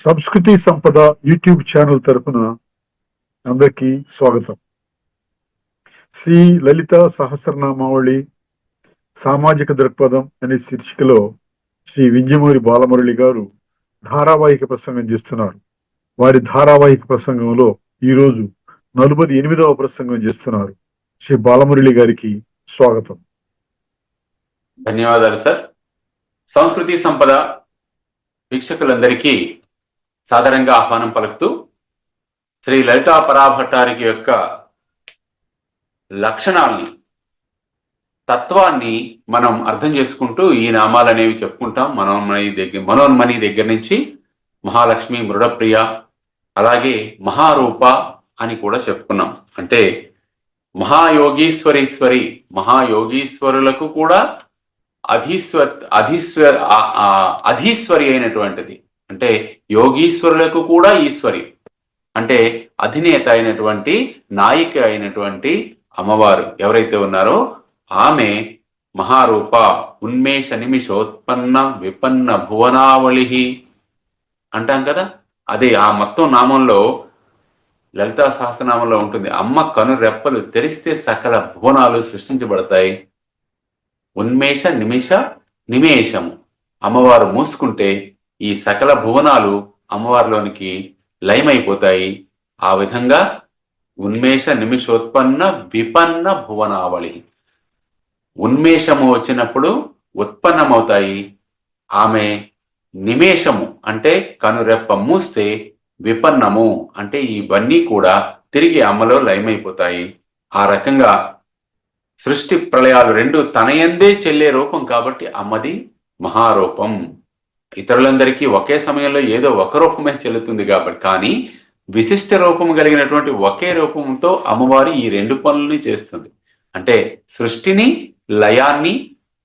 సంస్కృతి సంపద YouTube channel తరపున అందరికీ స్వాగతం. శ్రీ లలిత సహస్రనామావళి సామాజిక దృక్పథం అనే శీర్షికలో శ్రీ వింజమూరి బాలమురళి గారు ధారావాహిక ప్రసంగం చేస్తున్నారు. వారి ధారావాహిక ప్రసంగంలో ఈరోజు 48వ ప్రసంగం చేస్తున్నారు. శ్రీ బాలమురళి గారికి స్వాగతం. ధన్యవాదాలు సార్. సంస్కృతి సంపద వీక్షకులందరికీ సాధారణంగా ఆహ్వానం పలుకుతూ శ్రీ లలితా పరాభట్టారికి యొక్క లక్షణాల్ని, తత్వాన్ని మనం అర్థం చేసుకుంటూ ఈ నామాలు అనేవి చెప్పుకుంటాం. మనోన్మణి దగ్గర నుంచి మహాలక్ష్మి, మృడప్రియ, అలాగే మహారూప అని కూడా చెప్పుకున్నాం. అంటే మహాయోగీశ్వరులకు కూడా అధీశ్వరి అయినటువంటిది. అంటే యోగీశ్వరులకు కూడా ఈశ్వరి, అంటే అధినేత అయినటువంటి, నాయిక అయినటువంటి అమ్మవారు ఎవరైతే ఉన్నారో ఆమె మహారూప, ఉన్మేష నిమిషోత్పన్న విపన్న భువనావళి అంటాం కదా. అదే ఆ మొత్తం నామంలో, లలితా సహస్రనామంలో ఉంటుంది. అమ్మ కను రెప్పలు తెరిస్తే సకల భువనాలు సృష్టించబడతాయి. ఉన్మేష నిమిష నిమేషము, అమ్మవారు మూసుకుంటే ఈ సకల భువనాలు అమ్మవారిలోనికి లయమైపోతాయి. ఆ విధంగా ఉన్మేష నిమిషోత్పన్న విపన్న భువనావళి, ఉన్మేషము వచ్చినప్పుడు ఉత్పన్నమవుతాయి. ఆమె నిమేషము అంటే కనురెప్ప మూస్తే విపన్నము అంటే ఇవన్నీ కూడా తిరిగి అమ్మలో లయమైపోతాయి. ఆ రకంగా సృష్టి ప్రళయాలు రెండు తనయందే చెల్లే రూపం కాబట్టి అమ్మది మహారూపం. ఇతరులందరికీ ఒకే సమయంలో ఏదో ఒక రూపమే చెల్లుతుంది కాబట్టి, కానీ విశిష్ట రూపం కలిగినటువంటి ఒకే రూపంతో అమ్మవారి ఈ రెండు పనులని చేస్తుంది. అంటే సృష్టిని, లయాన్ని,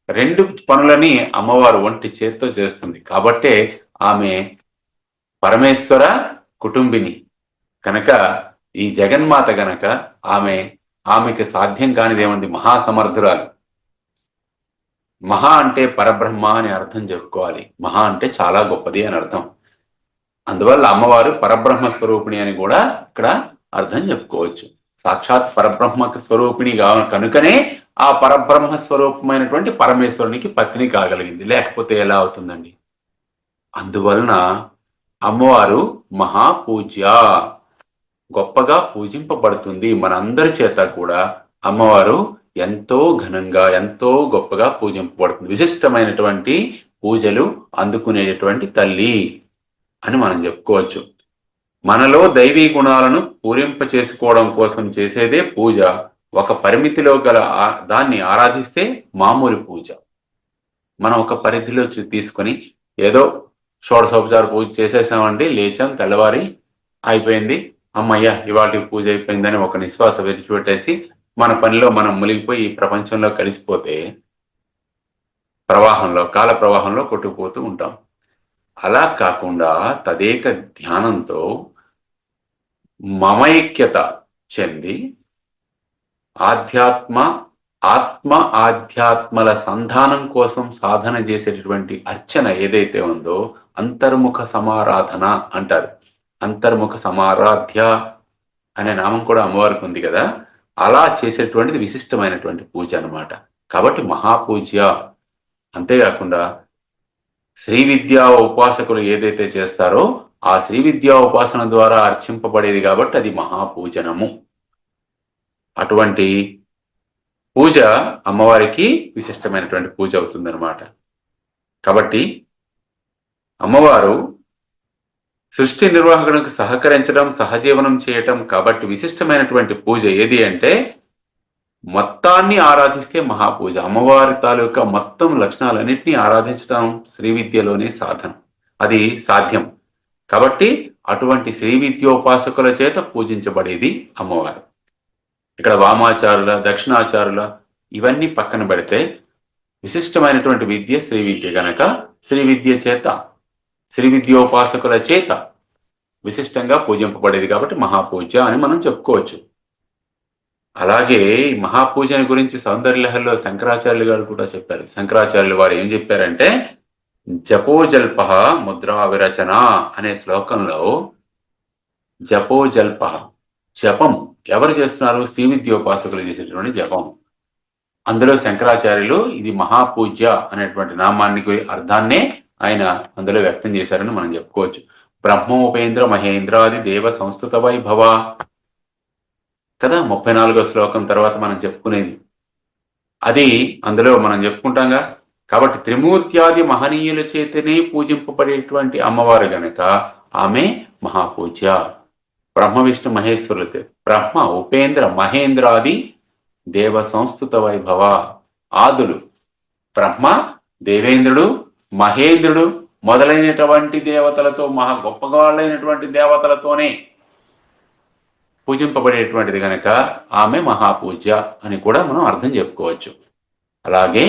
రెండు పనులని అమ్మవారు ఒంటి చేత్తో చేస్తుంది. కాబట్టే ఆమె పరమేశ్వర కుటుంబిని కనుక, ఈ జగన్మాత గనక ఆమెకి సాధ్యం కానిదేముంది, మహాసమర్థురాలు. మహా అంటే పరబ్రహ్మ అని అర్థం చెప్పుకోవాలి. మహా అంటే చాలా గొప్పది అని అర్థం. అందువల్ల అమ్మవారు పరబ్రహ్మ స్వరూపిణి అని కూడా ఇక్కడ అర్థం చెప్పుకోవచ్చు. సాక్షాత్ పరబ్రహ్మ స్వరూపిణి కనుకనే ఆ పరబ్రహ్మ స్వరూపమైనటువంటి పరమేశ్వరునికి పత్ని కాగలిగింది. లేకపోతే ఎలా అవుతుందండి? అందువలన అమ్మవారు మహాపూజ్య, గొప్పగా పూజింపబడుతుంది. మనందరి చేత కూడా అమ్మవారు ఎంతో ఘనంగా, ఎంతో గొప్పగా పూజింపబడుతుంది. విశిష్టమైనటువంటి పూజలు అందుకునేటటువంటి తల్లి అని మనం చెప్పుకోవచ్చు. మనలో దైవీ గుణాలను పూరింప చేసుకోవడం కోసం చేసేదే పూజ. ఒక పరిమితిలో గల దాన్ని ఆరాధిస్తే మామూలు పూజ. మనం ఒక పరిధిలో తీసుకొని ఏదో షోడశోపచార పూజ చేసేసామండి, లేచాం, తెల్లవారి అయిపోయింది, అమ్మయ్య ఇవాటి పూజ అయిపోయిందని ఒక నిశ్వాస విడిచిపెట్టేసి మన పనిలో మనం మునిగిపోయి ఈ ప్రపంచంలో కలిసిపోతే కాల ప్రవాహంలో కొట్టుకుపోతూ ఉంటాం. అలా కాకుండా తదేక ధ్యానంతో మమైక్యత చెంది ఆధ్యాత్మల సంధానం కోసం సాధన చేసేటటువంటి అర్చన ఏదైతే ఉందో అంతర్ముఖ సమారాధన అంటారు. అంతర్ముఖ సమారాధ్య అనే నామం కూడా అమ్మవారికి ఉంది కదా. అలా చేసేటువంటిది విశిష్టమైనటువంటి పూజ అన్నమాట. కాబట్టి మహాపూజ్య. అంతేకాకుండా శ్రీ విద్యా ఉపాసకులు ఏదైతే చేస్తారో ఆ శ్రీ విద్యా ఉపాసన ద్వారా అర్చింపబడేది కాబట్టి అది మహాపూజనము. అటువంటి పూజ అమ్మవారికి విశిష్టమైనటువంటి పూజ అవుతుందన్నమాట. కాబట్టి అమ్మవారు సృష్టి నిర్వహణకు సహకరించడం, సహజీవనం చేయటం కాబట్టి విశిష్టమైనటువంటి పూజ ఏది అంటే మొత్తాన్ని ఆరాధిస్తే మహాపూజ. అమ్మవారి తాలూకా మొత్తం లక్షణాలన్నింటినీ ఆరాధించడం శ్రీ విద్యలోనే సాధనం, అది సాధ్యం. కాబట్టి అటువంటి శ్రీ విద్యోపాసకుల చేత పూజించబడేది అమ్మవారు. ఇక్కడ వామాచారుల, దక్షిణాచారుల ఇవన్నీ పక్కన పెడితే విశిష్టమైనటువంటి విద్య శ్రీ విద్య గనక శ్రీ విద్య చేత, శ్రీ విద్యోపాసకుల చేత విశిష్టంగా పూజింపబడేది కాబట్టి మహాపూజ అని మనం చెప్పుకోవచ్చు. అలాగే ఈ మహాపూజని గురించి సౌందర్యలహరిలో శంకరాచార్యులు గారు కూడా చెప్పారు. శంకరాచార్యులు వారు ఏం చెప్పారంటే జపోజల్ప ముద్రా విరచన అనే శ్లోకంలో జపోజల్ప జపం ఎవరు చేస్తున్నారు? శ్రీ విద్యోపాసకులు చేసేటువంటి జపం. అందులో శంకరాచార్యులు ఇది మహాపూజ్య అనేటువంటి నామానికి అర్థాన్నే ఆయన అందులో వ్యక్తం చేశారని మనం చెప్పుకోవచ్చు. బ్రహ్మోపేంద్ర మహేంద్రాది దేవ సంస్థుత వైభవ కదా 34వ శ్లోకం తర్వాత మనం చెప్పుకునేది అది అందులో మనం చెప్పుకుంటాంగా. కాబట్టి త్రిమూర్త్యాది మహనీయుల చేతనే పూజింపబడేటువంటి అమ్మవారు గనక ఆమె మహాపూజ్య. బ్రహ్మ విష్ణు మహేశ్వరులతో బ్రహ్మ ఉపేంద్ర మహేంద్రాది దేవ సంస్థుత వైభవ ఆదులు బ్రహ్మ దేవేంద్రుడు మహేంద్రుడు మొదలైనటువంటి దేవతలతో మహా గొప్పగాళ్ళైనటువంటి దేవతలతోనే పూజింపబడేటువంటిది కనుక ఆమె మహాపూజ్య అని కూడా మనం అర్థం చెప్పుకోవచ్చు. అలాగే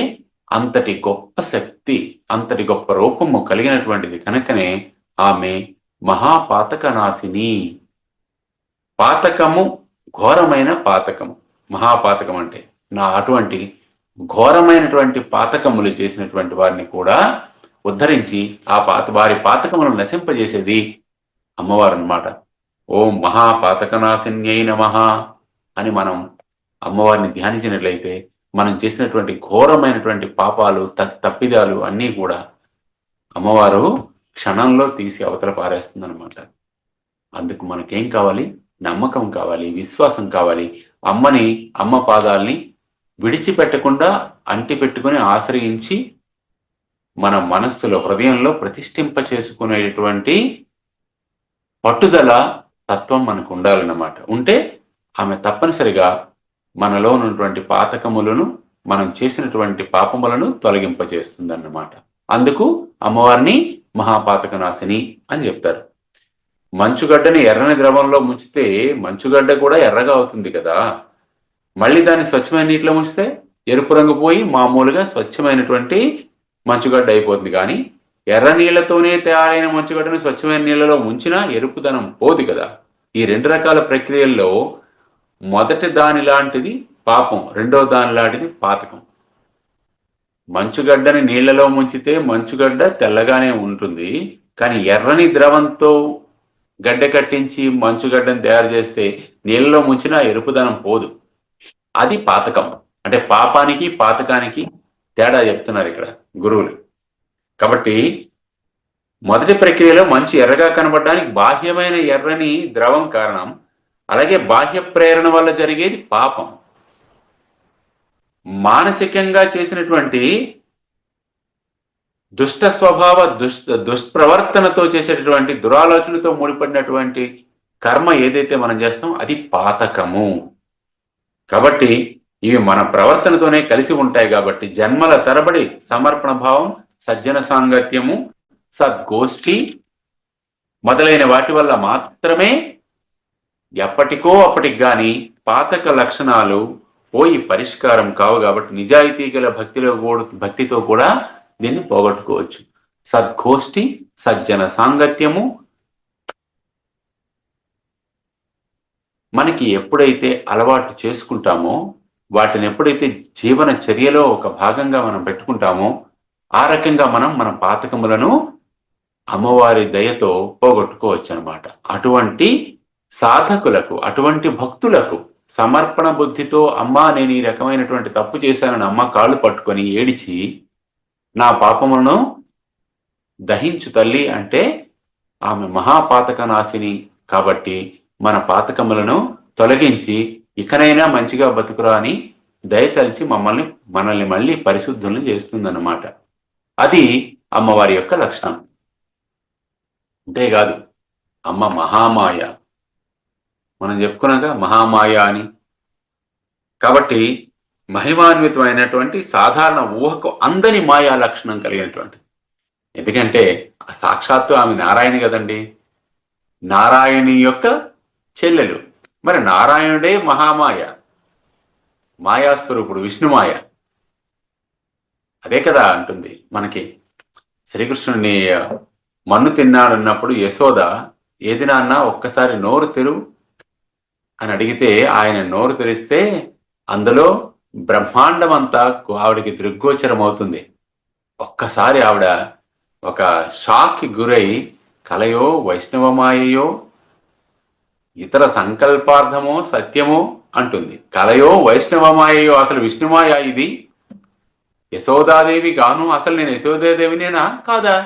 అంతటి గొప్ప శక్తి అంతటి గొప్ప రూపము కలిగినటువంటిది కనుకనే ఆమె మహాపాతక నాశిని. పాతకము ఘోరమైన పాతకము. మహాపాతకం అంటే అటువంటి ఘోరమైనటువంటి పాతకములు చేసినటువంటి వారిని కూడా ఉద్ధరించి వారి పాతకములను నశింపజేసేది అమ్మవారు అన్నమాట. ఓం మహాపాతకనాశిన్యై నమః అని మనం అమ్మవారిని ధ్యానించినట్లయితే మనం చేసినటువంటి ఘోరమైనటువంటి పాపాలు తప్పిదాలు అన్నీ కూడా అమ్మవారు క్షణంలో తీసి అవతల పారేస్తుంది అనమాట. అందుకు మనకేం కావాలి? నమ్మకం కావాలి, విశ్వాసం కావాలి. అమ్మ పాదాల్ని విడిచిపెట్టకుండా అంటి పెట్టుకుని ఆశ్రయించి మన మనస్సులో హృదయంలో ప్రతిష్ఠింప చేసుకునేటువంటి పట్టుదల తత్వం మనకు ఉండాలన్నమాట. ఉంటే ఆమె తప్పనిసరిగా మనలో ఉన్నటువంటి పాతకములను మనం చేసినటువంటి పాపములను తొలగింపజేస్తుందన్నమాట. అందుకు అమ్మవారిని మహాపాతక నాశిని అని చెప్తారు. మంచుగడ్డని ఎర్రని ద్రవంలో ముంచితే మంచుగడ్డ కూడా ఎర్రగా అవుతుంది కదా. మళ్ళీ దాన్ని స్వచ్ఛమైన నీటిలో ముంచితే ఎరుపు రంగు పోయి మామూలుగా స్వచ్ఛమైనటువంటి మంచుగడ్డ అయిపోతుంది. కానీ ఎర్ర నీళ్లతోనే తయారైన మంచుగడ్డను స్వచ్ఛమైన నీళ్లలో ముంచినా ఎరుపుదనం పోదు కదా. ఈ రెండు రకాల ప్రక్రియల్లో మొదటి దాని లాంటిది పాపం, రెండో దాని లాంటిది పాతకం. మంచుగడ్డని నీళ్లలో ముంచితే మంచుగడ్డ తెల్లగానే ఉంటుంది. కానీ ఎర్రని ద్రవంతో గడ్డ కట్టించి మంచుగడ్డను తయారు చేస్తే నీళ్ళలో ముంచినా ఎరుపుదనం పోదు. అది పాతకం. అంటే పాపానికి పాతకానికి తేడా చెప్తున్నారు ఇక్కడ గురువులు. కాబట్టి మొదటి ప్రక్రియలో మంచు ఎర్రగా కనబడడానికి బాహ్యమైన ఎర్రని ద్రవం కారణం. అలాగే బాహ్య ప్రేరణ వల్ల జరిగేది పాపం. మానసికంగా చేసినటువంటి దుష్ట స్వభావ దుష్ప్రవర్తనతో చేసేటటువంటి దురాలోచనతో ముడిపడినటువంటి కర్మ ఏదైతే మనం చేస్తాం అది పాతకము. కాబట్టి ఇవి మన ప్రవర్తనతోనే కలిసి ఉంటాయి. కాబట్టి జన్మల తరబడి సమర్పణ భావం, సజ్జన సాంగత్యము, సద్గోష్ఠి మొదలైన వాటి వల్ల మాత్రమే ఎప్పటికో అప్పటికి గాని పాతక లక్షణాలు పోయి పరిష్కారం కావు. కాబట్టి నిజాయితీ గల భక్తితో కూడా దీన్ని పోగొట్టుకోవచ్చు. సద్గోష్ఠి, సజ్జన సాంగత్యము మనకి ఎప్పుడైతే అలవాటు చేసుకుంటామో, వాటిని ఎప్పుడైతే జీవన చర్యలో ఒక భాగంగా మనం పెట్టుకుంటామో, ఆ రకంగా మనం మన పాతకములను అమ్మవారి దయతో పోగొట్టుకోవచ్చు అనమాట. అటువంటి సాధకులకు, అటువంటి భక్తులకు సమర్పణ బుద్ధితో అమ్మా నేను ఈ రకమైనటువంటి తప్పు చేశానని అమ్మ కాళ్ళు పట్టుకొని ఏడిచి నా పాపములను దహించు తల్లి అంటే ఆమె మహాపాతక నాశిని. కాబట్టి మన పాతకములను తొలగించి ఇకనైనా మంచిగా బతుకురా అని దయతలిచి మనల్ని మళ్ళీ పరిశుద్ధులను చేస్తుందన్నమాట. అది అమ్మవారి యొక్క లక్షణం. అంతేకాదు అమ్మ మహామాయ, మనం చెప్పుకున్నాక మహామాయ అని. కాబట్టి మహిమాన్వితమైనటువంటి సాధారణ ఊహకు అందని మాయా లక్షణం కలిగినటువంటి. ఎందుకంటే సాక్షాత్తు ఆమె నారాయణి కదండి, నారాయణి యొక్క చెల్లెలు. మరి నారాయణుడే మహామాయ, మాయాస్వరూపుడు విష్ణుమాయ. అదే కదా అంటుంది మనకి. శ్రీకృష్ణుడిని మన్ను తిన్నాడన్నప్పుడు యశోద ఏది నాన్న ఒక్కసారి నోరు తెరువు అని అడిగితే ఆయన నోరు తెరిస్తే అందులో బ్రహ్మాండం అంతా ఆవిడికి దృగ్గోచరం అవుతుంది. ఒక్కసారి ఆవిడ ఒక షాక్కి గురై కలయో వైష్ణవమాయయో ఇతర సంకల్పార్థమో సత్యమో అంటుంది. కలయో వైష్ణవమాయయో, అసలు విష్ణుమాయ ఇది, యశోదాదేవి గాను అసలు నేను యశోదాదేవినేనా కాదా,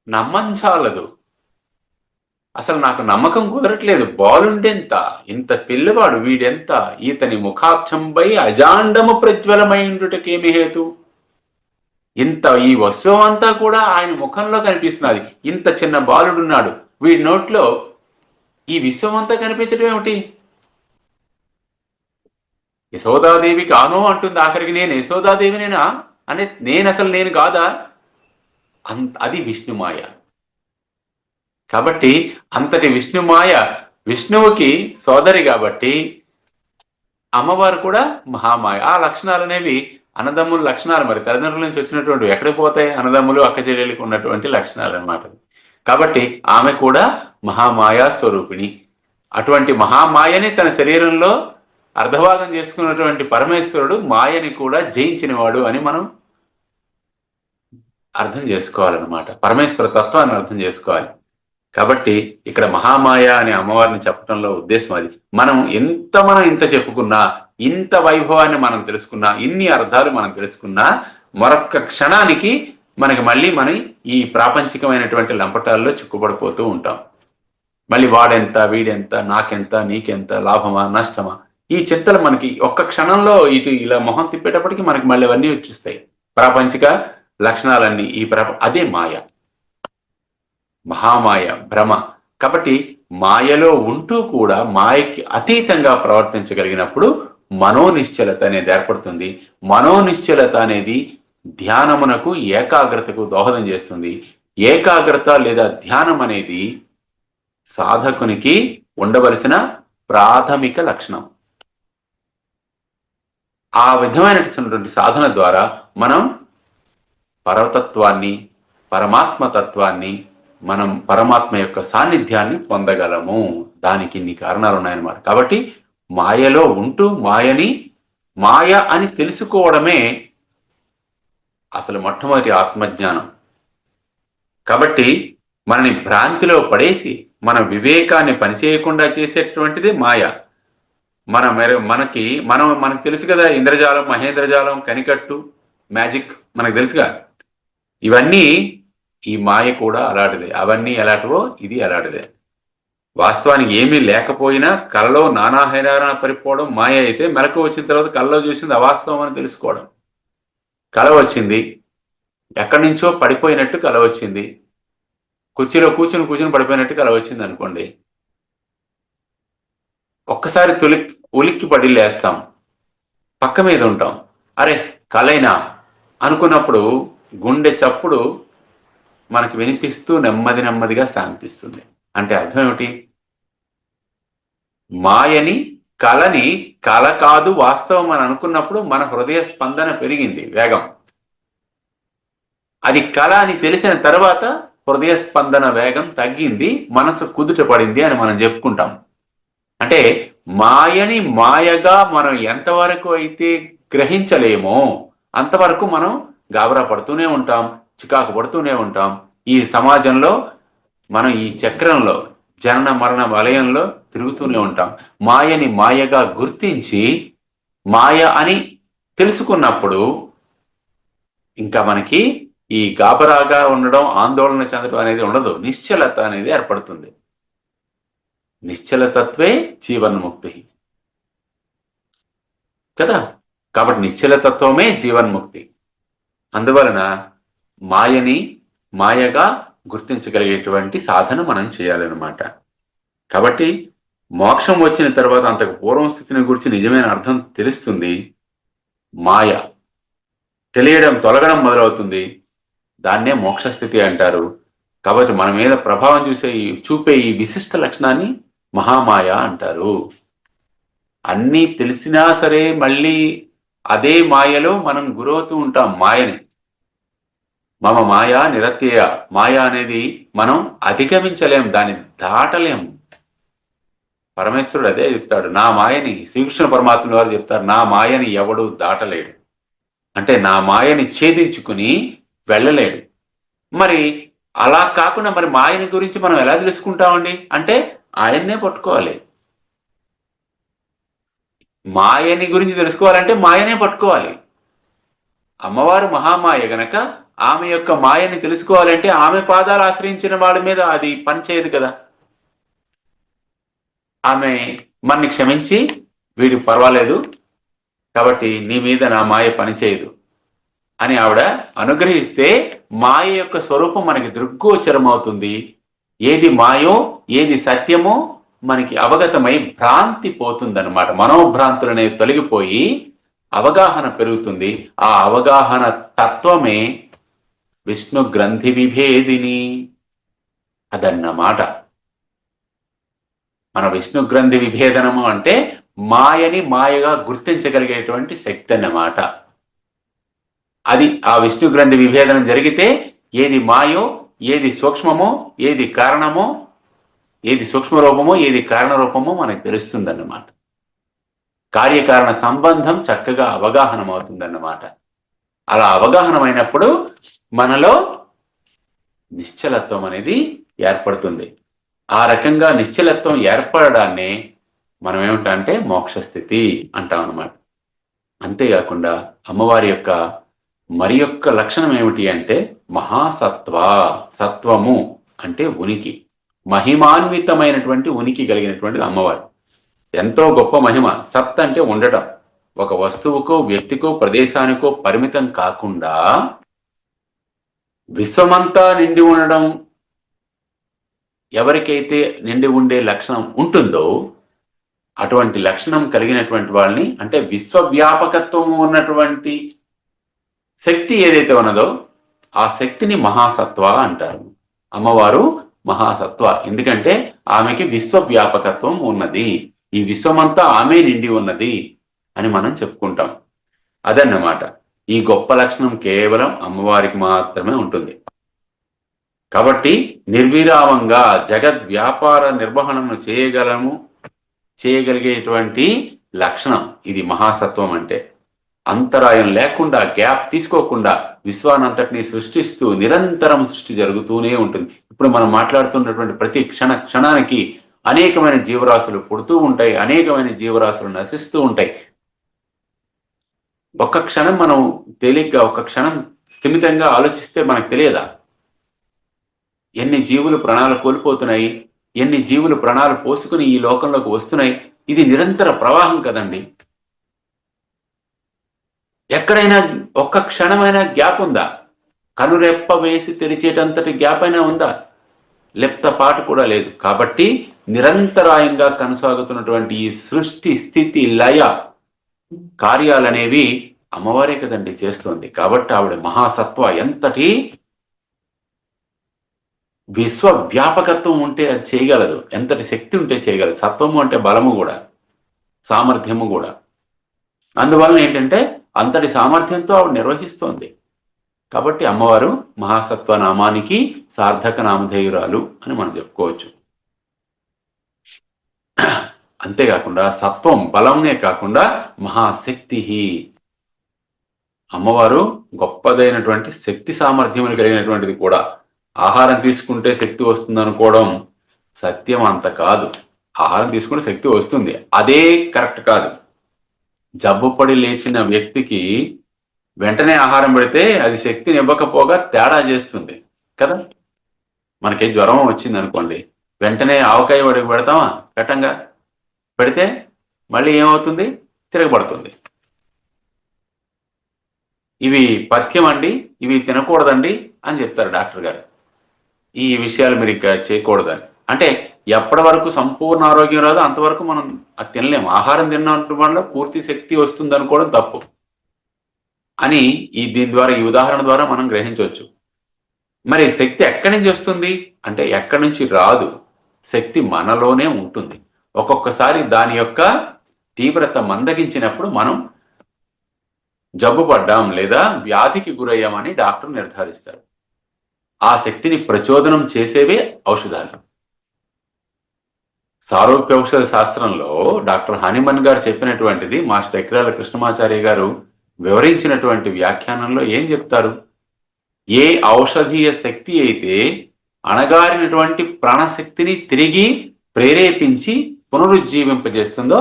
నమ్మంచాలదు, అసలు నాకు నమ్మకం కుదరట్లేదు. బాలుండెంత, ఇంత పిల్లవాడు వీడెంత, ఈతని ముఖాక్షంపై అజాండము ప్రజ్వలమైండుటకేమి హేతు, ఇంత ఈ వస్తువు అంతా కూడా ఆయన ముఖంలో కనిపిస్తున్నది. ఇంత చిన్న బాలుడున్నాడు, వీడి నోట్లో ఈ విశ్వం అంతా కనిపించడం ఏమిటి? యశోదాదేవి కాను అంటుంది ఆఖరికి. నేను యశోదాదేవినేనా అనే నేను అసలు నేను కాదా, అది విష్ణుమాయ. కాబట్టి అంతటి విష్ణుమాయ, విష్ణువుకి సోదరి కాబట్టి అమ్మవారు కూడా మహామాయ. ఆ లక్షణాలు అనేవి అన్నదమ్ముల లక్షణాలు, మరి తల్లిదండ్రుల నుంచి వచ్చినటువంటి ఎక్కడికి పోతాయి, అన్నదమ్ములు అక్క చెల్లెళ్ళకి ఉన్నటువంటి లక్షణాలు అన్నమాట. కాబట్టి ఆమె కూడా మహామాయా స్వరూపిణి. అటువంటి మహామాయని తన శరీరంలో అర్ధభాగం చేసుకున్నటువంటి పరమేశ్వరుడు మాయని కూడా జయించినవాడు అని మనం అర్థం చేసుకోవాలన్నమాట. పరమేశ్వర తత్వాన్ని అర్థం చేసుకోవాలి. కాబట్టి ఇక్కడ మహామాయ అనే అమ్మవారిని చెప్పడంలో ఉద్దేశం అది. మనం ఇంత చెప్పుకున్నా, ఇంత వైభవాన్ని మనం తెలుసుకున్నా, ఇన్ని అర్థాలు మనం తెలుసుకున్నా, మరొక్క క్షణానికి మనకి మళ్ళీ ఈ ప్రాపంచికమైనటువంటి లంపటాల్లో చిక్కుపడిపోతూ ఉంటాం. మళ్ళీ వాడెంత, వీడెంత, నాకెంత, నీకెంత, లాభమా నష్టమా, ఈ చింతలు మనకి ఒక్క క్షణంలో ఇటు ఇలా మొహం తిప్పేటప్పటికి మనకి మళ్ళీ అవన్నీ వచ్చిస్తాయి, ప్రాపంచిక లక్షణాలన్నీ. అదే మాయ, మహామాయ, భ్రమ. కాబట్టి మాయలో ఉంటూ కూడా మాయకి అతీతంగా ప్రవర్తించగలిగినప్పుడు మనోనిశ్చలత అనేది ఏర్పడుతుంది. మనోనిశ్చలత అనేది ధ్యానమునకు, ఏకాగ్రతకు దోహదం చేస్తుంది. ఏకాగ్రత లేదా ధ్యానం అనేది సాధకునికి ఉండవలసిన ప్రాథమిక లక్షణం. ఆ విధమైనటువంటి సాధన ద్వారా మనం పరతత్వాన్ని, పరమాత్మతత్వాన్ని, మనం పరమాత్మ యొక్క సాన్నిధ్యాన్ని పొందగలము. దానికి ఇన్ని కారణాలు ఉన్నాయన్నమాట. కాబట్టి మాయలో ఉంటూ మాయ అని తెలుసుకోవడమే అసలు మొట్టమొదటి ఆత్మజ్ఞానం. కాబట్టి మనని భ్రాంతిలో పడేసి మన వివేకాన్ని పనిచేయకుండా చేసేటువంటిది మాయ. మనకు తెలుసు కదా, ఇంద్రజాలం, మహేంద్రజాలం, కనికట్టు, మ్యాజిక్ మనకు తెలుసుగా. ఇవన్నీ ఈ మాయ కూడా అలాంటిదే. అవన్నీ ఎలాంటివో ఇది అలాంటిదే. వాస్తవానికి ఏమీ లేకపోయినా కలలో నానా హైరాణ పరిపోవడం మాయ అయితే, మెలకు వచ్చిన తర్వాత కలలో చూసింది అవాస్తవం అని తెలుసుకోవడం. కల వచ్చింది, ఎక్కడి నుంచో పడిపోయినట్టు కల వచ్చింది, కుర్చీలో కూర్చుని పడిపోయినట్టు కల వచ్చింది అనుకోండి. ఒక్కసారి ఉలిక్కి పడి లేస్తాం, పక్క మీద ఉంటాం, అరే కలైనా అనుకున్నప్పుడు గుండె చప్పుడు మనకి వినిపిస్తూ నెమ్మదిగా శాంతిస్తుంది. అంటే అర్థం ఏమిటి? మాయని, కలని కల కాదు వాస్తవం అని అనుకున్నప్పుడు మన హృదయ స్పందన పెరిగింది, వేగం. అది కల అని తెలిసిన తర్వాత హృదయ స్పందన వేగం తగ్గింది, మనసు కుదుట పడింది అని మనం చెప్పుకుంటాం. అంటే మాయని మాయగా మనం ఎంతవరకు అయితే గ్రహించలేమో అంతవరకు మనం గాబరా పడుతూనే ఉంటాం, చికాకు పడుతూనే ఉంటాం. ఈ సమాజంలో మనం ఈ చక్రంలో, జనన మరణ వలయంలో తిరుగుతూనే ఉంటాం. మాయని మాయగా గుర్తించి మాయ అని తెలుసుకున్నప్పుడు ఇంకా మనకి ఈ గాబరాగా ఉండడం, ఆందోళన చెందడం అనేది ఉండదు. నిశ్చలత అనేది ఏర్పడుతుంది. నిశ్చలతత్వే జీవన్ముక్తి కదా. కాబట్టి నిశ్చలతత్వమే జీవన్ముక్తి. అందువలన మాయని మాయగా గుర్తించగలిగేటువంటి సాధన మనం చేయాలన్నమాట. కాబట్టి మోక్షం వచ్చిన తర్వాత అంతకు పూర్వం స్థితిని గురించి నిజమైన అర్థం తెలుస్తుంది. మాయ తెలియడం, తొలగడం మొదలవుతుంది. దాన్నే మోక్షస్థితి అంటారు. కాబట్టి మన మీద ప్రభావం చూపే ఈ విశిష్ట లక్షణాన్ని మహామాయ అంటారు. అన్నీ తెలిసినా సరే మళ్ళీ అదే మాయలో మనం గురవుతూ ఉంటాం. మాయని మమ మాయా నిరత్యయ, మాయ అనేది మనం అధిగమించలేం, దాన్ని దాటలేం. పరమేశ్వరుడు అదే చెప్తాడు, నా మాయని, శ్రీకృష్ణ పరమాత్మ వారు చెప్తారు, నా మాయని ఎవడు దాటలేడు. అంటే నా మాయని ఛేదించుకుని వెళ్ళలేడు. మరి అలా కాకుండా మరి మాయని గురించి మనం ఎలా తెలుసుకుంటామండి అంటే ఆయన్నే పట్టుకోవాలి. మాయని గురించి తెలుసుకోవాలంటే మాయనే పట్టుకోవాలి. అమ్మవారు మహామాయ గనక ఆమె యొక్క మాయని తెలుసుకోవాలంటే ఆమె పాదాలు ఆశ్రయించిన వాళ్ళ మీద అది పనిచేయదు కదా. ఆమె మనని క్షమించి వీడికి పర్వాలేదు కాబట్టి నీ మీద నా మాయ పనిచేయదు అని ఆవిడ అనుగ్రహిస్తే మాయ యొక్క స్వరూపం మనకి దృగ్గోచరం అవుతుంది. ఏది మాయో ఏది సత్యమో మనకి అవగతమై భ్రాంతి పోతుందన్నమాట. మనోభ్రాంతులు అనేవి తొలగిపోయి అవగాహన పెరుగుతుంది. ఆ అవగాహన తత్వమే విష్ణు గ్రంథి విభేదిని అదన్నమాట. మన విష్ణు గ్రంథి విభేదనము అంటే మాయని మాయగా గుర్తించగలిగేటువంటి శక్తి అన్నమాట. అది ఆ విష్ణు గ్రంథి విభేదనం జరిగితే ఏది మాయో ఏది సూక్ష్మమో ఏది కారణమో ఏది సూక్ష్మ రూపమో ఏది కారణ రూపమో మనకు తెలుస్తుందన్నమాట. కార్యకారణ సంబంధం చక్కగా అవగాహన అవుతుందన్నమాట. అలా అవగాహనమైనప్పుడు మనలో నిశ్చలత్వం అనేది ఏర్పడుతుంది. ఆ రకంగా నిశ్చలత్వం ఏర్పడడాన్ని మనం ఏమిటంటే మోక్షస్థితి అంటాం అన్నమాట. అంతేకాకుండా అమ్మవారి యొక్క మరి యొక్క లక్షణం ఏమిటి అంటే మహాసత్వ. సత్వము అంటే ఉనికి, మహిమాన్వితమైనటువంటి ఉనికి కలిగినటువంటిది అమ్మవారు. ఎంతో గొప్ప మహిమ. సత్ అంటే ఉండటం, ఒక వస్తువుకో వ్యక్తికో ప్రదేశానికో పరిమితం కాకుండా విశ్వమంతా నిండి ఉండడం. ఎవరికైతే నిండి ఉండే లక్షణం ఉంటుందో అటువంటి లక్షణం కలిగినటువంటి వాళ్ళని అంటే విశ్వవ్యాపకత్వం ఉన్నటువంటి శక్తి ఏదైతే ఉన్నదో ఆ శక్తిని మహాసత్వ అంటారు. అమ్మవారు మహాసత్వ ఎందుకంటే ఆమెకి విశ్వవ్యాపకత్వం ఉన్నది. ఈ విశ్వమంతా ఆమె నిండి ఉన్నది అని మనం చెప్పుకుంటాం. అదన్నమాట. ఈ గొప్ప లక్షణం కేవలం అమ్మవారికి మాత్రమే ఉంటుంది. కాబట్టి నిర్విరామంగా జగద్ వ్యాపార నిర్వహణను చేయగలిగేటువంటి లక్షణం ఇది మహాసత్వం అంటే. అంతరాయం లేకుండా, గ్యాప్ తీసుకోకుండా విశ్వానంతటిని సృష్టిస్తూ నిరంతరం సృష్టి జరుగుతూనే ఉంటుంది. ఇప్పుడు మనం మాట్లాడుతున్నటువంటి ప్రతి క్షణానికి అనేకమైన జీవరాశులు పుడుతూ ఉంటాయి, అనేకమైన జీవరాశులు నశిస్తూ ఉంటాయి. ఒక్క క్షణం మనం తేలిగ్గా ఒక్క క్షణం స్థిమితంగా ఆలోచిస్తే మనకు తెలియదా ఎన్ని జీవులు ప్రాణాలు కోల్పోతున్నాయి, ఎన్ని జీవులు ప్రాణాలు పోసుకుని ఈ లోకంలోకి వస్తున్నాయి. ఇది నిరంతర ప్రవాహం కదండి. ఎక్కడైనా ఒక్క క్షణమైనా గ్యాప్ ఉందా? కనురెప్ప వేసి తెరిచేటంతటి గ్యాప్ అయినా ఉందా? లెప్తపాటు కూడా లేదు. కాబట్టి నిరంతరాయంగా కొనసాగుతున్నటువంటి ఈ సృష్టి స్థితి లయ కార్యాలనేవి అమ్మవారే కదండి చేస్తుంది. కాబట్టి ఆవిడ మహాసత్వ. ఎంతటి విశ్వవ్యాపకత్వం ఉంటే అది చేయగలదు, ఎంతటి శక్తి ఉంటే చేయగలదు. సత్వము అంటే బలము కూడా, సామర్థ్యము కూడా. అందువలన ఏంటంటే అంతటి సామర్థ్యంతో ఆవిడ నిర్వహిస్తోంది. కాబట్టి అమ్మవారు మహాసత్వ నామానికి సార్థక నామధేయురాలు అని మనం చెప్పుకోవచ్చు. అంతేకాకుండా సత్వం బలమే కాకుండా మహాశక్తి. అమ్మవారు గొప్పదైనటువంటి శక్తి సామర్థ్యములు కలిగినటువంటిది కూడా. ఆహారం తీసుకుంటే శక్తి వస్తుంది అనుకోవడం సత్యం అంత కాదు. ఆహారం తీసుకుంటే శక్తి వస్తుంది, అదే కరెక్ట్ కాదు. జబ్బుపడి లేచిన వ్యక్తికి వెంటనే ఆహారం పెడితే అది శక్తిని ఇవ్వకపోగా తేడా చేస్తుంది కదా. మనకి జ్వరం వచ్చింది అనుకోండి, వెంటనే ఆవకాయ వడికి పెడతామా? కట్టంగా పెడితే మళ్ళీ ఏమవుతుంది? తిరగబడుతుంది. ఇవి పథ్యం అండి, ఇవి తినకూడదండి అని చెప్తారు డాక్టర్ గారు. ఈ విషయాలు మీరు ఇంకా చేయకూడదని. అంటే ఎప్పటి వరకు సంపూర్ణ ఆరోగ్యం రాదో అంతవరకు మనం అది తినలేము. ఆహారం తిన్నట్టు వల్ల పూర్తి శక్తి వస్తుంది అనుకోవడం తప్పు అని దీని ద్వారా, ఈ ఉదాహరణ ద్వారా మనం గ్రహించవచ్చు. మరి శక్తి ఎక్కడి నుంచి వస్తుంది అంటే ఎక్కడి నుంచి రాదు. శక్తి మనలోనే ఉంటుంది. ఒక్కొక్కసారి దాని యొక్క తీవ్రత మందగించినప్పుడు మనం జబ్బు పడ్డాం లేదా వ్యాధికి గురయ్యామని డాక్టర్ నిర్ధారిస్తారు. ఆ శక్తిని ప్రచోదనం చేసేవే ఔషధాలు. సారూప్య ఔషధ శాస్త్రంలో డాక్టర్ హనిమన్ గారు చెప్పినటువంటిది మాస్టర్ ఎక్రాల కృష్ణమాచార్య గారు వివరించినటువంటి వ్యాఖ్యానంలో ఏం చెప్తారు? ఏ ఔషధీయ శక్తి అయితే అణగారినటువంటి ప్రాణశక్తిని తిరిగి ప్రేరేపించి పునరుజ్జీవింపజేస్తుందో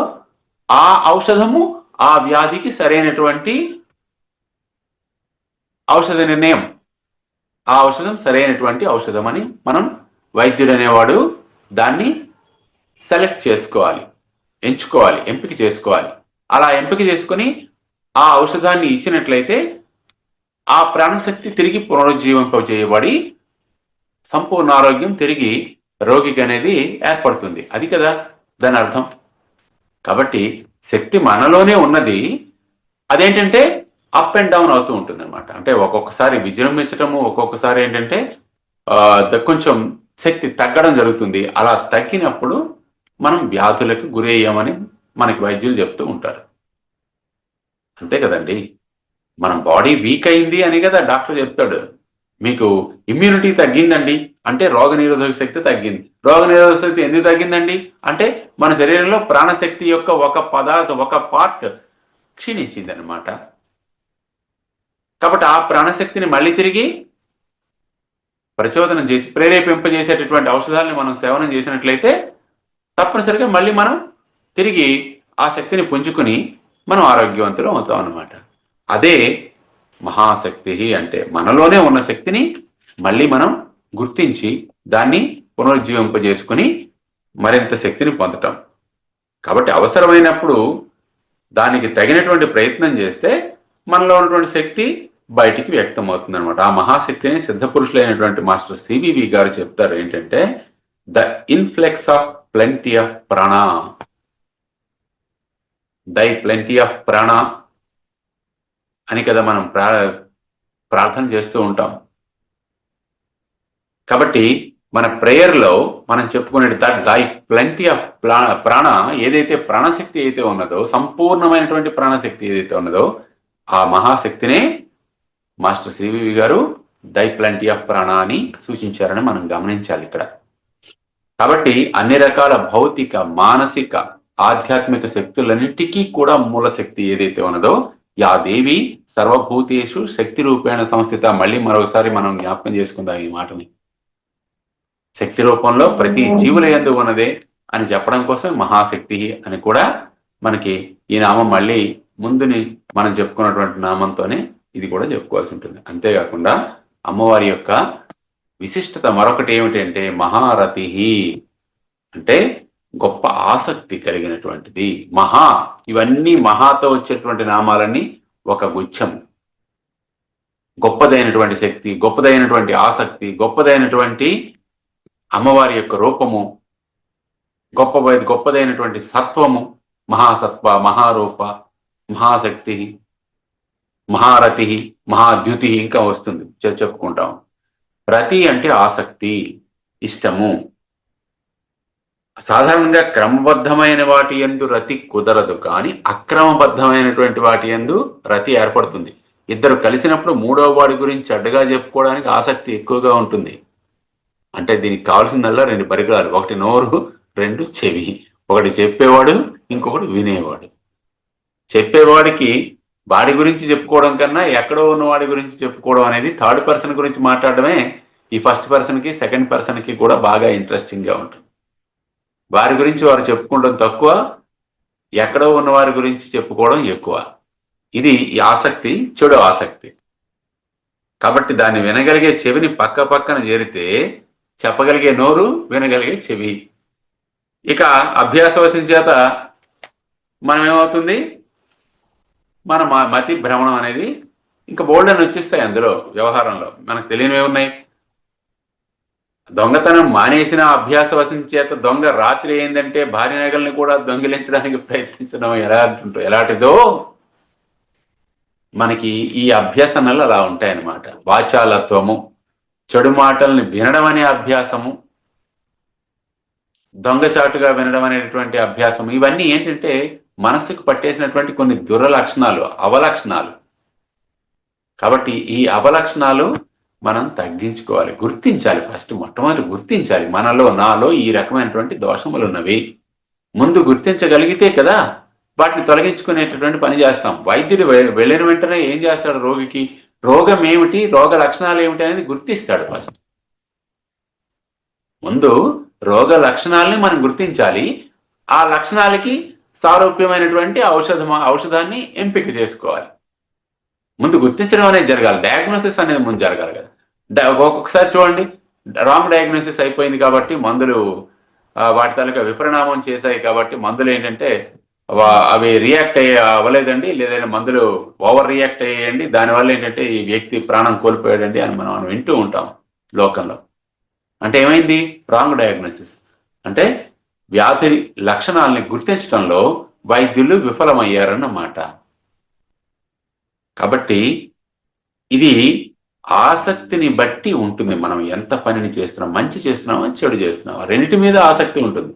ఆ ఔషధము ఆ వ్యాధికి సరైనటువంటి ఔషధ నిర్ణయం, ఆ ఔషధం సరైనటువంటి ఔషధం అని మనం వైద్యుడు అనేవాడు దాన్ని సెలెక్ట్ చేసుకోవాలి, ఎంచుకోవాలి, ఎంపిక చేసుకోవాలి. అలా ఎంపిక చేసుకొని ఆ ఔషధాన్ని ఇచ్చినట్లయితే ఆ ప్రాణశక్తి తిరిగి పునరుజ్జీవింపజేయబడి సంపూర్ణ ఆరోగ్యం తిరిగి రోగికి అనేది ఏర్పడుతుంది. అది కదా దాని అర్థం. కాబట్టి శక్తి మనలోనే ఉన్నది, అదేంటంటే అప్ అండ్ డౌన్ అవుతూ ఉంటుంది అనమాట. అంటే ఒక్కొక్కసారి విజృంభించటము, ఒక్కొక్కసారి ఏంటంటే కొంచెం శక్తి తగ్గడం జరుగుతుంది. అలా తగ్గినప్పుడు మనం వ్యాధులకు గురయ్యామని మనకి వైద్యులు చెప్తూ ఉంటారు. అంతే కదండి. మన బాడీ వీక్ అయింది అని కదా డాక్టర్ చెప్తాడు. మీకు ఇమ్యూనిటీ తగ్గిందండి అంటే రోగ నిరోధక శక్తి తగ్గింది. రోగ నిరోధక శక్తి ఎందుకు తగ్గిందండి అంటే మన శరీరంలో ప్రాణశక్తి యొక్క ఒక పదార్థం, ఒక పార్ట్ క్షీణించింది అనమాట. కాబట్టి ఆ ప్రాణశక్తిని మళ్ళీ తిరిగి ప్రచోదనం చేసి ప్రేరేపింపజేసేటటువంటి ఔషధాలను మనం సేవనం చేసినట్లయితే తప్పనిసరిగా మళ్ళీ మనం తిరిగి ఆ శక్తిని పుంజుకుని మనం ఆరోగ్యవంతులు అవుతాం అన్నమాట. అదే మహాశక్తి అంటే మనలోనే ఉన్న శక్తిని మళ్ళీ మనం గుర్తించి దాన్ని పునరుజ్జీవింపజేసుకుని మరింత శక్తిని పొందటం. కాబట్టి అవసరమైనప్పుడు దానికి తగినటువంటి ప్రయత్నం చేస్తే మనలో ఉన్నటువంటి శక్తి బయటికి వ్యక్తం అవుతుంది అనమాట. ఆ మహాశక్తిని సిద్ధపురుషులైనటువంటి మాస్టర్ సివివి గారు చెప్తారు ఏంటంటే the influx of plenty of ప్రాణ, దై ప్లెంటీ ఆఫ్ ప్రాణ అని కదా మనం ప్రార్థన చేస్తూ ఉంటాం. కాబట్టి మన ప్రేయర్లో మనం చెప్పుకునే దట్ దై ప్లెంటీ ఆఫ్ ప్రాణ, ఏదైతే ప్రాణశక్తి అయితే ఉన్నదో, సంపూర్ణమైనటువంటి ప్రాణశక్తి ఏదైతే ఉన్నదో ఆ మహాశక్తినే మాస్టర్ సివివి గారు దై ప్లెంటీ ఆఫ్ ప్రాణ అని సూచించారని మనం గమనించాలి ఇక్కడ. కాబట్టి అన్ని రకాల భౌతిక, మానసిక, ఆధ్యాత్మిక శక్తులన్నిటికీ కూడా మూల శక్తి ఏదైతే ఉన్నదో యా దేవి సర్వభూతేషు శక్తి రూపేణ సంస్థిత. మళ్ళీ మరొకసారి మనం జ్ఞాపకం చేసుకుందాం ఈ మాటని. శక్తి రూపంలో ప్రతి జీవుల యందు ఉన్నదే అని చెప్పడం కోసం మహాశక్తి అని కూడా మనకి ఈ నామం మళ్ళీ ముందుని మనం చెప్పుకున్నటువంటి నామంతోనే ఇది కూడా చెప్పుకోవాల్సి ఉంటుంది. అంతేకాకుండా అమ్మవారి యొక్క విశిష్టత మరొకటి ఏమిటంటే మహారతి అంటే గొప్ప ఆసక్తి కలిగినటువంటిది. మహా, ఇవన్నీ మహాతో వచ్చేటువంటి నామాలన్నీ ఒక గుచ్ఛం. గొప్పదైనటువంటి శక్తి, గొప్పదైనటువంటి ఆసక్తి, గొప్పదైనటువంటి అమ్మవారి యొక్క రూపము, గొప్పదైనటువంటి సత్వము, మహాసత్వ, మహారూప, మహాశక్తి, మహారతి, మహాద్యుతి ఇంకా వస్తుంది చెప్పుకుంటాం. రతి అంటే ఆసక్తి, ఇష్టము. సాధారణంగా క్రమబద్ధమైన వాటి యందు రతి కుదరదు, కానీ అక్రమబద్ధమైనటువంటి వాటి యందు రతి ఏర్పడుతుంది. ఇద్దరు కలిసినప్పుడు మూడవ వాడి గురించి అడ్డగా చెప్పుకోవడానికి ఆసక్తి ఎక్కువగా ఉంటుంది. అంటే దీనికి కావాల్సిందల్లా రెండు పరికరాలు, ఒకటి నోరు, రెండు చెవి. ఒకటి చెప్పేవాడు, ఇంకొకటి వినేవాడు. చెప్పేవాడికి వాడి గురించి చెప్పుకోవడం కన్నా ఎక్కడో ఉన్న వాడి గురించి చెప్పుకోవడం అనేది థర్డ్ పర్సన్ గురించి మాట్లాడడమే ఈ ఫస్ట్ పర్సన్కి, సెకండ్ పర్సన్కి కూడా బాగా ఇంట్రెస్టింగ్గా ఉంటుంది. వారి గురించి వారు చెప్పుకోవడం తక్కువ, ఎక్కడో ఉన్న వారి గురించి చెప్పుకోవడం ఎక్కువ. ఇది ఈ ఆసక్తి చెడు ఆసక్తి. కాబట్టి దాన్ని వినగలిగే చెవిని పక్కన చేరితే చెప్పగలిగే నోరు, వినగలిగే చెవి. ఇక అభ్యాసవశం చేత మనం ఏమవుతుంది, మన మతి భ్రమణం అనేది ఇంకా బోల్డ్ అని వచ్చేస్తాయి అందులో వ్యవహారంలో. మనకు తెలియనివి ఉన్నాయి. దొంగతనం మానేసిన అభ్యాసవశం చేత దొంగ రాత్రి ఏందంటే భార్య నగల్ని కూడా దొంగిలించడానికి ప్రయత్నించడం ఎలాంటిదో మనకి ఈ అభ్యసనలు అలా ఉంటాయన్నమాట. వాచాలత్వము, చెడు మాటల్ని వినడం అనే అభ్యాసము, దొంగచాటుగా వినడం అనేటువంటి అభ్యాసం, ఇవన్నీ ఏంటంటే మనస్సుకు పట్టేసినటువంటి కొన్ని దురలక్షణాలు, అవలక్షణాలు. కాబట్టి ఈ అవలక్షణాలు మనం తగ్గించుకోవాలి, గుర్తించాలి. ఫస్ట్ మొట్టమొదటి గుర్తించాలి, మనలో, నాలో ఈ రకమైనటువంటి దోషములు ఉన్నవి. ముందు గుర్తించగలిగితే కదా వాటిని తొలగించుకునేటటువంటి పని చేస్తాం. వైద్యుడు వెళ్ళిన వెంటనే ఏం చేస్తాడు, రోగం ఏమిటి, రోగ లక్షణాలు ఏమిటి అనేది గుర్తిస్తాడు ఫస్ట్. ముందు రోగ లక్షణాలని మనం గుర్తించాలి, ఆ లక్షణాలకి సారూప్యమైనటువంటి ఔషధాన్ని ఎంపిక చేసుకోవాలి. ముందు గుర్తించడం అనేది జరగాలి, డయాగ్నోసిస్ అనేది ముందు జరగాలి కదా. ఒక్కొక్కసారి చూడండి, రాంగ్ డయాగ్నోసిస్ అయిపోయింది కాబట్టి మందులు వాటి తాలూకా విపరిణామం చేశాయి కాబట్టి మందులు ఏంటంటే అవి రియాక్ట్ అవ్వలేదండి, లేదంటే మందులు ఓవర్ రియాక్ట్ అయ్యేయండి, దానివల్ల ఏంటంటే ఈ వ్యక్తి ప్రాణం కోల్పోయాడండి అని మనం వింటూ ఉంటాం లోకంలో. అంటే ఏమైంది? Wrong diagnosis. అంటే వ్యాధి లక్షణాలని గుర్తించడంలో వైద్యులు విఫలమయ్యారన్నమాట. కాబట్టి ఇది ఆసక్తిని బట్టి ఉంటుంది. మనం ఎంత పనిని చేస్తున్నాం, మంచి చేస్తున్నామా చెడు చేస్తున్నామా, రెండింటి మీద ఆసక్తి ఉంటుంది.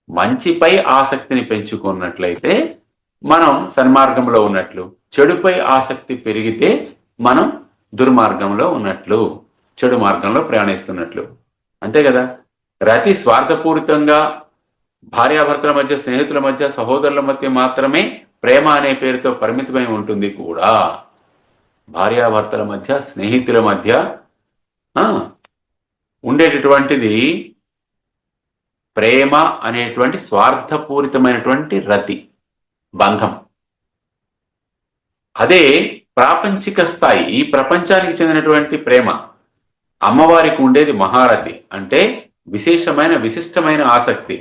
మంచిపై ఆసక్తిని పెంచుకున్నట్లయితే మనం సన్మార్గంలో ఉన్నట్లు, చెడుపై ఆసక్తి పెరిగితే మనం దుర్మార్గంలో ఉన్నట్లు, చెడు మార్గంలో ప్రయాణిస్తున్నట్లు. అంతే కదా. రతి స్వార్థపూరితంగా భార్యాభర్తల మధ్య, స్నేహితుల మధ్య, సహోదరుల మధ్య మాత్రమే ప్రేమ అనే పేరుతో పరిమితమై ఉంటుంది కూడా. భార్యాభర్తల మధ్య, స్నేహితుల మధ్య ఉండేటటువంటిది ప్రేమ అనేటువంటి స్వార్థపూరితమైనటువంటి రతి బంధం. అదే ప్రాపంచిక స్థాయి, ఈ ప్రపంచానికి చెందినటువంటి ప్రేమ, అమ్మవారికి ఉండేది మహారతి అంటే విశిష్టమైన ఆసక్తి.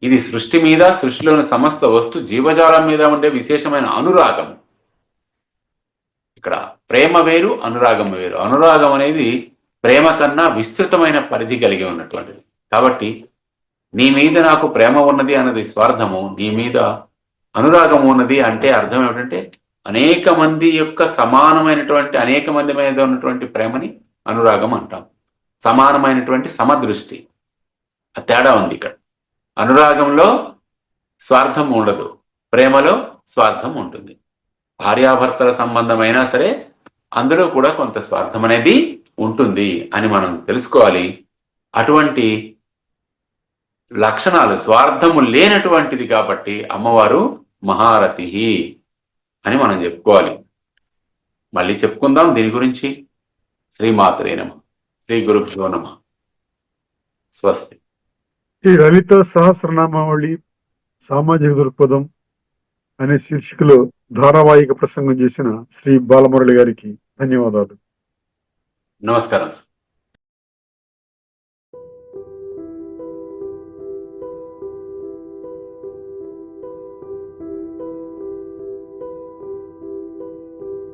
ఇది సృష్టి మీద, సృష్టిలోని సమస్త వస్తు జీవజాలం మీద ఉండే విశేషమైన అనురాగం. ఇక్కడ ప్రేమ వేరు, అనురాగం వేరు. అనురాగం అనేది ప్రేమ కన్నా విస్తృతమైన పరిధి కలిగి ఉన్నటువంటిది. కాబట్టి నీ మీద నాకు ప్రేమ ఉన్నది అన్నది స్వార్థము, నీ మీద అనురాగం ఉన్నది అంటే అర్థం ఏమిటంటే అనేక మంది యొక్క సమానమైనటువంటి, అనేక మంది మీద ఉన్నటువంటి ప్రేమని అనురాగం అంటాం. సమానమైనటువంటి సమదృష్టి, ఆ తేడా ఉంది ఇక్కడ. అనురాగంలో స్వార్థం ఉండదు, ప్రేమలో స్వార్థం ఉంటుంది. భార్యాభర్తల సంబంధమైనా సరే అందులో కూడా కొంత స్వార్థం అనేది ఉంటుంది అని మనం తెలుసుకోవాలి. అటువంటి లక్షణాలు స్వార్థము లేనటువంటిది కాబట్టి అమ్మవారు మహారథి అని మనం చెప్పుకోవాలి. మళ్ళీ చెప్పుకుందాం దీని గురించి. శ్రీమాత్రే నమః. శ్రీ గురుభ్యో నమః. స్వస్తి. ఈ లలిత సహస్రనామావళి సామాజిక దృక్పథం అనే శీర్షికలో ధారావాహిక ప్రసంగం చేసిన శ్రీ బాలమురళి గారికి ధన్యవాదాలు. నమస్కారం.